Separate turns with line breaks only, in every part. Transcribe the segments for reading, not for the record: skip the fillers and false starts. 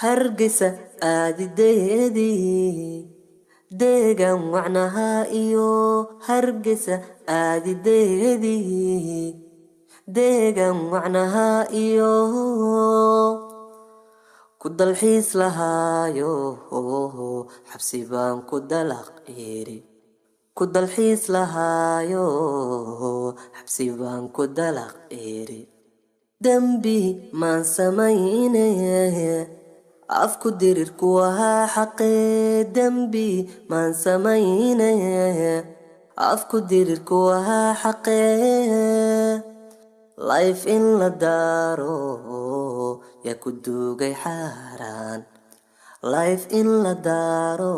hargeysa aadideedii deegan wacnaha iyo hargeysa aadideedii deegan wacnaha iyo ku dalxiis lahaayo xabsi baan ku dalaq iri ku dalxiis lahaayo xabsi baan ku dalaq iri dambi maan samaynaye afku dirir ku ahaa xaqee dambi maan samaynaye afku dirir ku ahaa xaqee life in la daaro yaa ku duugay xaaraan life in la daaro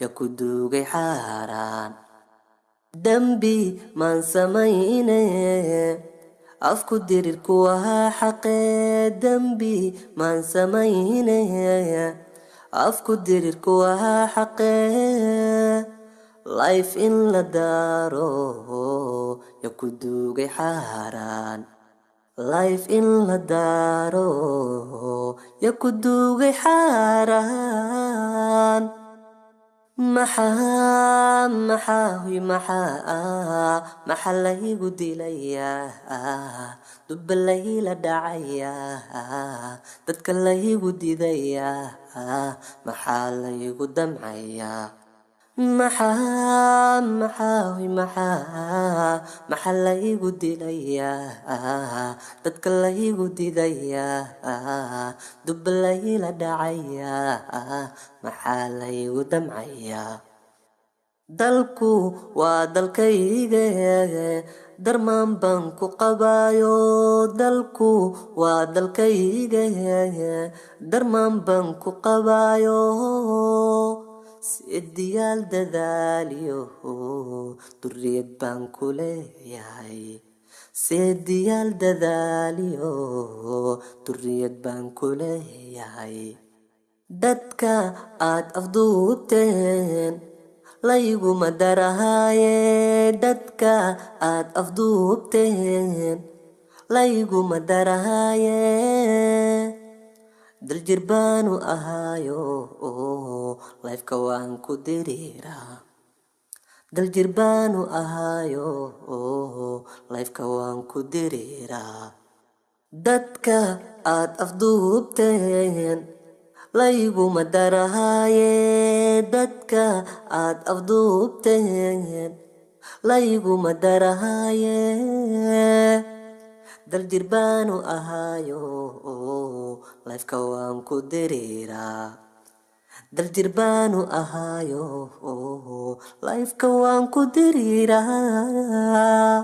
yaa ku duugay xaaraan dambi maan samaynaye afku dirir ku ahaa xaqee dambi maan samaynaye afku dirir ku ahaa xaqee life in la daaro yaa ku duugay xaaraan life in la daaro yaa ku duugay xaaraan maxaa laygu dilayaa dubba layla dhacayaa dadka laygu didayaa maxaa laygu damcayaa maxaa laygu dilayaa dadka laygu didayaa dubba layla dhacayaa maxaa laygu damcayaa dalku waa dalkayga darmaan baan ku qabaayo dalku waa dalkayga darmaan baan ku qabaayo sidiyaal dadaaliyo duriyad baan ku leeyahay sidiyaal dadaaliyo duriyad baan ku leeyahay dadka aad afduubteen layguma darahaaye dadka aad afduubteen layguma darahaaye daljir baanu ahaayo lifeka waan ku diriiraa daljir baanu ahaayo lifeka waan ku diriiraa dadka aad afduubteen layguma darahaaye dadka aad afduubteen layguma darahaaye daljir baanu ahaayo lifeka waan ku diriiraa daljir baanu ahaayo lifeka waan ku diriiraa